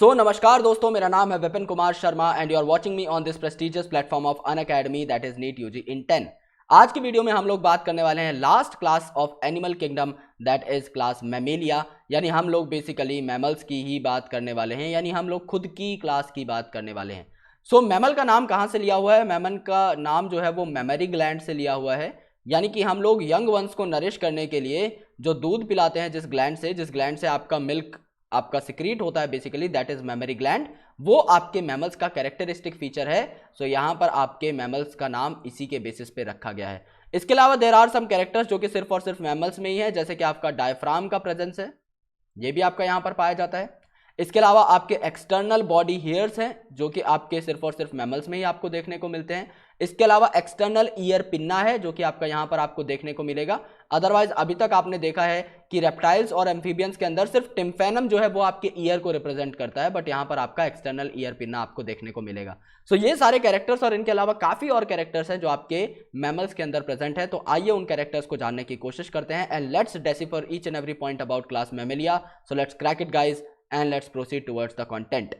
नमस्कार दोस्तों, मेरा नाम है Vipin Kumar Sharma and you are watching me on this prestigious platform of Unacademy that is NEET UG in 10। आज की वीडियो में हम लोग बात करने वाले हैं last class of animal kingdom that is class Mammalia. यानी हम लोग बेसिकली मैमल्स की ही बात करने वाले हैं, यानी हम लोग खुद की क्लास की बात करने वाले हैं। मैमल का नाम कहाँ से लिया हुआ है? मैमल का नाम जो है वो मेमरी ग्लैंड से लिया हुआ है। यानी कि हम लोग यंग वंस को नरिश करने के लिए जो दूध पिलाते हैं जिस ग्लैंड से आपका मिल्क आपका सिक्रीट होता है basically that is mammary gland, वो आपके मैमल्स का कैरेक्टरिस्टिक फीचर है। यहां पर आपके मैमल्स का नाम इसी के बेसिस पे रखा गया है। इसके अलावा देयर आर सम कैरेक्टर्स जो कि सिर्फ और सिर्फ मैमल्स में ही है, जैसे कि आपका डायफ्राम का प्रेजेंस है, ये भी आपका यहां पर पाया जाता है। इसके अलावा आपके एक्सटर्नल बॉडी हेयर्स हैं जो कि आपके सिर्फ और सिर्फ मैमल्स में ही आपको देखने को मिलते हैं। इसके अलावा एक्सटर्नल ईयर पिन्ना है जो कि आपका यहां पर आपको देखने को मिलेगा। अदरवाइज अभी तक आपने देखा है कि रेप्टाइल्स और एम्फीबियंस के अंदर सिर्फ टिम्फेनम जो है वो आपके ईयर को रिप्रेजेंट करता है, बट यहां पर आपका एक्सटर्नल ईयर पिन्ना आपको देखने को मिलेगा। ये सारे कैरेक्टर्स और इनके अलावा काफी और कैरेक्टर्स हैं जो आपके मैमल्स के अंदर प्रेजेंट है। तो आइए उन कैरेक्टर्स को जानने की कोशिश करते हैं and let's decipher each and every point about class Mammalia. Let's crack it guys and let's proceed towards the content.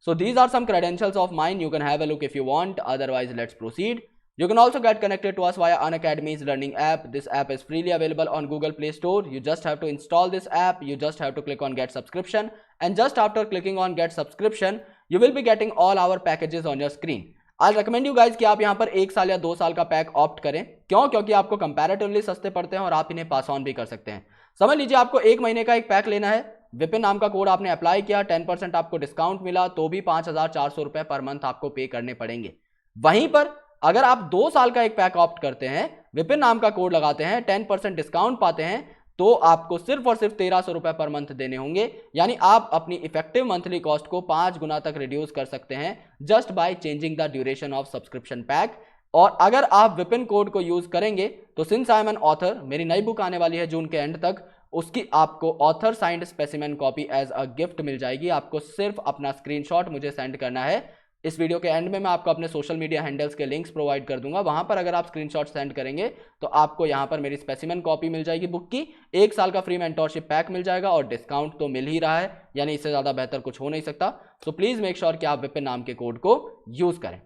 These are some credentials of mine. You can have a look if you want. Otherwise, let's proceed. You can also get connected to us via Unacademy's learning app. This app is freely available on Google Play Store. You just have to install this app. You just have to click on get subscription, and just after clicking on get subscription, you will be getting all our packages on your screen. I'll recommend you guys कि आप यहाँ पर 1 साल या 2 साल का pack opt करें। क्यों? क्योंकि आपको कंपैरेटिवली सस्ते पड़ते हैं और आप इन्हें पास ऑन भी कर सकते हैं। समझ लीजिए आपको 1 महीने का एक पैक लेना है, विपिन नाम का कोड आपने अप्लाई किया, 10% आपको डिस्काउंट मिला, तो भी 5,400 रुपए पर मंथ आपको पे करने पड़ेंगे। वहीं पर अगर आप 2 साल का एक पैक ऑप्ट करते हैं, विपिन नाम का कोड लगाते हैं, 10% डिस्काउंट पाते हैं, तो आपको सिर्फ और सिर्फ 1,300 रुपए पर मंथ देने होंगे। यानी आप अपनी इफेक्टिव मंथली कॉस्ट को 5 गुना तक रिड्यूस कर सकते हैं just by changing the duration of subscription pack. और अगर आप विपिन कोड को यूज करेंगे तो since I am an author, मेरी नई बुक आने वाली है जून के एंड तक, उसकी आपको author signed specimen copy as a gift मिल जाएगी। आपको सिर्फ अपना स्क्रीनशॉट मुझे सेंड करना है। इस वीडियो के एंड में मैं आपको अपने सोशल मीडिया हैंडल्स के लिंक्स प्रोवाइड कर दूंगा। वहां पर अगर आप स्क्रीनशॉट सेंड करेंगे तो आपको यहां पर मेरी स्पेसिमेन कॉपी मिल जाएगी बुक की, 1 साल का फ्री मेंटोरशिप पैक मिल जाएगा और डिस्काउंट तो मिल ही रहा है, यानी इससे ज्यादा बेहतर कुछ हो नहीं सकता। प्लीज मेक श्योर कि आप विपिन नाम के कोड को यूज करें।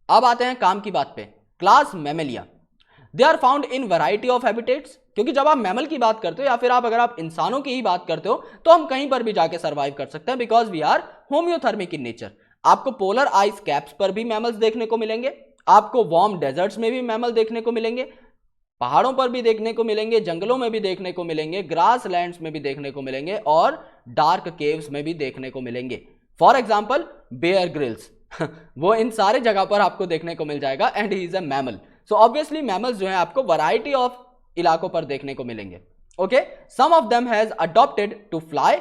अब आते हैं काम की बात पे। Class Mammalia, they are found in variety of habitats. क्योंकि जब आप मैमल की बात करते हो या फिर अगर आप इंसानों की ही बात करते हो तो हम कहीं पर भी जाके सर्वाइव कर सकते हैं, because we are homeothermic in nature. आपको पोलर आइस कैप्स पर भी मैमल्स देखने को मिलेंगे, आपको वार्म डेजर्ट्स में भी मैमल देखने को मिलेंगे, पहाड़ों पर भी देखने को मिलेंगे, जंगलों में भी देखने को मिलेंगे, ग्रास लैंड्स में भी देखने को मिलेंगे और डार्क केव्स में भी देखने को मिलेंगे। फॉर एग्जाम्पल बेयर ग्रिल्स वो इन सारे जगह पर आपको देखने को मिल जाएगा and he is a mammal. Obviously mammals जो है आपको वैरायटी ऑफ इलाकों पर देखने को मिलेंगे। Okay, some of them has adopted to fly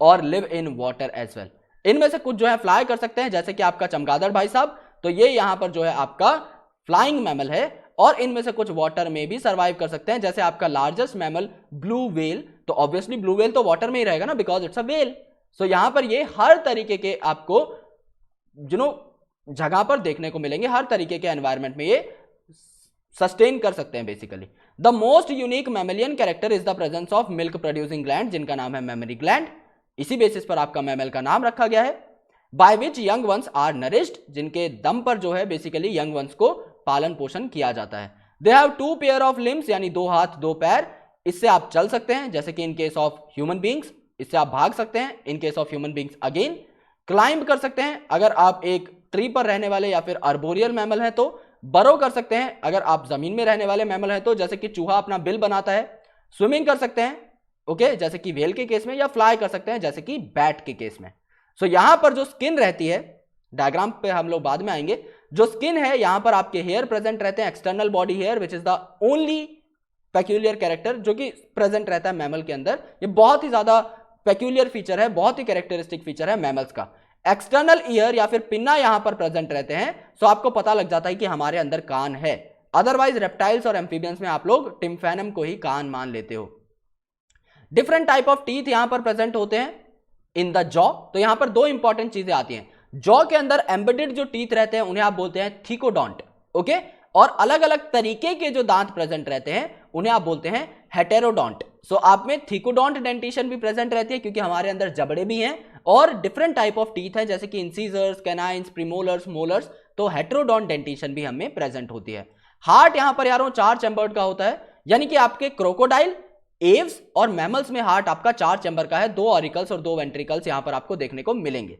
और live in water as well. इनमें से कुछ जो है फ्लाई कर सकते हैं, जैसे कि आपका चमगादड़ भाई साहब, तो ये यहां पर जो है आपका फ्लाइंग मैमल है, और इनमें से कुछ वाटर में भी सर्वाइव कर सकते हैं, जैसे आपका लार्जेस्ट मैमल ब्लू व्हेल। तो ऑब्वियसली ब्लू व्हेल तो वाटर में ही रहेगा ना, बिकॉज इट्स अ व्हेल। यहां पर ये हर तरीके के आपको जगह पर देखने को मिलेंगे, हर तरीके के एनवायरमेंट में ये सस्टेन कर सकते हैं basically. The most unique mammalian character is the presence of milk producing gland, जिनका नाम है मेमरी ग्लैंड। इसी बेसिस पर आपका मैमल का नाम रखा गया है। By which young ones are nourished, जिनके दम पर जो है बेसिकली यंग वंस को पालन पोषण किया जाता है। They have 2 pair of limbs, यानी 2 हाथ 2 पैर। इससे आप चल सकते हैं, जैसे कि इन केस ऑफ ह्यूमन बींग्स। इससे आप भाग सकते हैं, इन case of human beings again. Climb कर सकते हैं अगर आप एक ट्री पर रहने वाले या फिर अर्बोरियल मैमल है तो। बरो कर सकते हैं अगर आप जमीन में रहने वाले मैमल है तो, जैसे कि चूहा अपना बिल बनाता है। स्विमिंग कर सकते हैं, ओके, जैसे कि व्हेल के केस में, या फ्लाई कर सकते हैं जैसे कि बैट के केस में। यहां पर जो स्किन रहती है, डायग्राम पे हम लोग बाद में आएंगे, जो स्किन है यहां पर आपके हेयर प्रेजेंट रहते हैं, external body hair, which is the only peculiar character जो कि प्रेजेंट रहता है मैमल के अंदर। ये बहुत ही ज्यादा पेक्यूलियर फीचर है, बहुत ही कैरेक्टरिस्टिक फीचर है मैमल्स का। एक्सटर्नल ईयर या फिर पिन्ना यहां पर प्रेजेंट रहते हैं, सो आपको पता लग जाता है कि हमारे अंदर कान है। अदरवाइज रेप्टाइल्स और एम्फीबियंस में आप लोग टिम्फेनम को ही कान मान लेते हो। डिफरेंट टाइप ऑफ टीथ यहां पर प्रेजेंट होते हैं इन द जॉ। तो यहां पर 2 इंपॉर्टेंट चीजें आती हैं। जॉ के अंदर एम्बेडेड जो टीथ रहते हैं उन्हें आप बोलते हैं थीकोडोंट, ओके, और अलग अलग तरीके के जो दांत प्रेजेंट रहते हैं उन्हें आप बोलते हैं हेटेरोडोंट। सो आप में थिकोडोंट डेंटिशन भी प्रेजेंट रहती है क्योंकि हमारे अंदर जबड़े भी हैं और डिफरेंट टाइप ऑफ टीथ हैं जैसे कि इंसीजर्स, कैनाइन्स, प्रीमोलर्स, मोलर्स, तो हेटेरोडोंट डेंटिशन भी हमें प्रेजेंट होती है। हार्ट यहां पर यारों 4 चैम्बर्ड का होता है, यानी कि आपके क्रोकोडाइल, एव्स और मैमल्स में हार्ट आपका 4 चैम्बर का है, 2 ऑरिकल्स और 2 वेंट्रिकल्स यहां पर आपको देखने को मिलेंगे।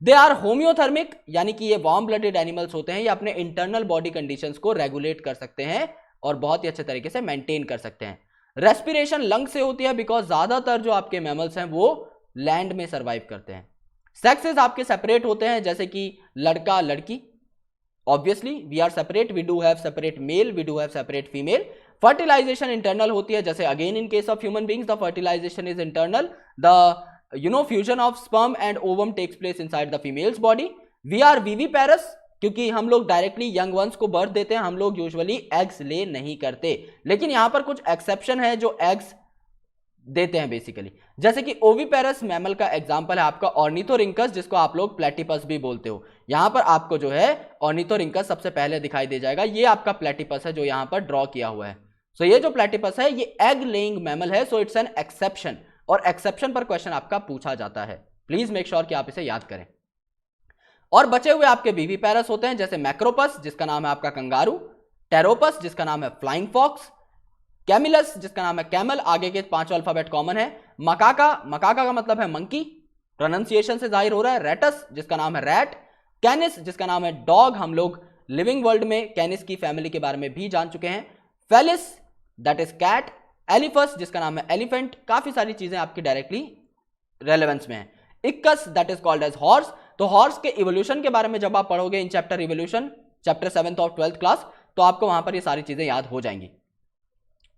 दे आर होम्योथर्मिक, यानी कि ये वार्म ब्लडेड एनिमल्स होते हैं, ये अपने इंटरनल बॉडी कंडीशंस को रेगुलेट कर सकते हैं और बहुत ही अच्छे तरीके से मेंटेन कर सकते हैं। रेस्पिरेशन लंग से होती है बिकॉज ज्यादातर जो आपके मैमल्स हैं वो लैंड में सर्वाइव करते हैं। सेक्सेस आपके सेपरेट होते हैं जैसे कि लड़का लड़की, obviously we are separate, we do have separate male, we do have separate female. Fertilisation internal होती है, जैसे again in case of human beings the fertilisation is internal, the fusion of sperm and ovum takes place inside the female's body. We are viviparous, क्योंकि हम लोग directly young ones को birth देते हैं, हम लोग यूजुअली एग्स ले नहीं करते, लेकिन यहां पर कुछ एक्सेप्शन है जो एग्स देते हैं बेसिकली, जैसे कि ओविपेरस मैमल का एग्जांपल है आपका ऑर्निथोरिंकस, जिसको आप लोग प्लेटिपस भी बोलते हो। यहां पर आपको जो है ऑर्निथोरिंकस सबसे पहले दिखाई दे जाएगा, ये आपका प्लेटिपस है जो यहां पर ड्रॉ किया हुआ है। सो ये जो प्लेटिपस है ये एग लेइंग मैमल है, सो इट्स एन एक्सेप्शन, और एक्सेप्शन पर क्वेश्चन आपका पूछा जाता है, प्लीज मेक श्योर कि आप इसे याद करें। और बचे हुए आपके विविपेरस होते हैं जैसे मैक्रोपस जिसका नाम है आपका कंगारू, टेरोपस जिसका नाम है फ्लाइंग फॉक्स, कैमिलस जिसका नाम है कैमल, आगे के 5 अल्फाबेट कॉमन है, मकाका, मकाका का मतलब है मंकी, प्रोनाउंसिएशन से जाहिर हो रहा है, रेटस जिसका नाम है रैट, कैनिस जिसका नाम है डॉग, हम लोग लिविंग वर्ल्ड में कैनिस की फैमिली के बारे में भी जान चुके हैं, Felis that is cat, Elephas जिसका नाम है एलिफेंट, काफी सारी चीजें आपकी डायरेक्टली रेलेवेंस में है, Equus that is called as horse. तो हॉर्स के इवोल्यूशन के बारे में जब आप पढ़ोगे in chapter evolution, chapter 7th of 12th class, तो आपको वहां पर ये सारी चीजें याद हो जाएंगी।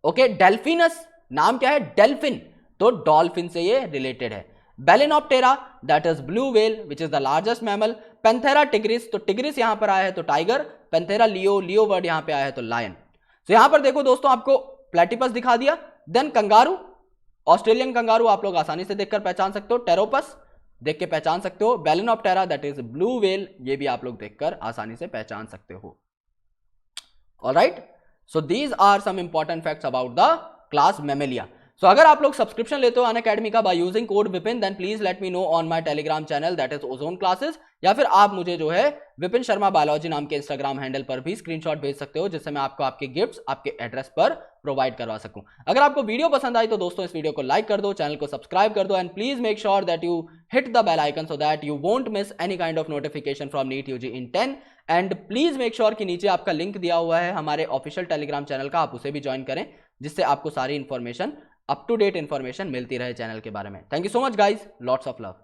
ओके, डेल्फिनस नाम क्या है, डेल्फिन, तो डॉल्फिन से ये रिलेटेड है। बेलेनोप्टेरा that is blue whale which is the largest mammal, Panthera tigris, तो टिग्रिस यहां पर आया है तो टाइगर, पैंथेरा लियो, लियो वर्ड यहां पे आया है तो लायन। तो यहां पर देखो दोस्तों आपको प्लेटिपस दिखा दिया, देन कंगारू, ऑस्ट्रेलियन कंगारू आप लोग आसानी से देखकर पहचान सकते हो, टेरोपस देख के पहचान सकते हो, बेलेनोप्टेरा दैट इज ब्लू व्हेल, ये भी आप लोग देखकर आसानी से पहचान सकते हो। Alright, so these are some important facts about the class Mammalia. सो अगर आप लोग सब्सक्रिप्शन लेते हो अनअकैडमी का by using code Vipin, then please let me know on my Telegram channel that is Ozone Classes, या फिर आप मुझे जो है विपिन शर्मा बायोलॉजी नाम के इंस्टाग्राम हैंडल पर भी स्क्रीनशॉट भेज सकते हो, जिससे मैं आपको आपके गिफ्ट्स आपके एड्रेस पर प्रोवाइड करवा सकूं। अगर आपको वीडियो पसंद आई तो दोस्तों इस वीडियो को लाइक कर दो, चैनल को सब्सक्राइब कर दो, and please make sure that you hit the bell icon so that you won't miss any kind of notification from NEET UG in 10। And please make sure कि नीचे आपका link दिया हुआ है हमारे ऑफिशियल टेलीग्राम चैनल का, आप उसे भी ज्वाइन करें, जिससे आपको सारी information, up to date information मिलती रहे चैनल के बारे में। Thank you so much guys, lots of love.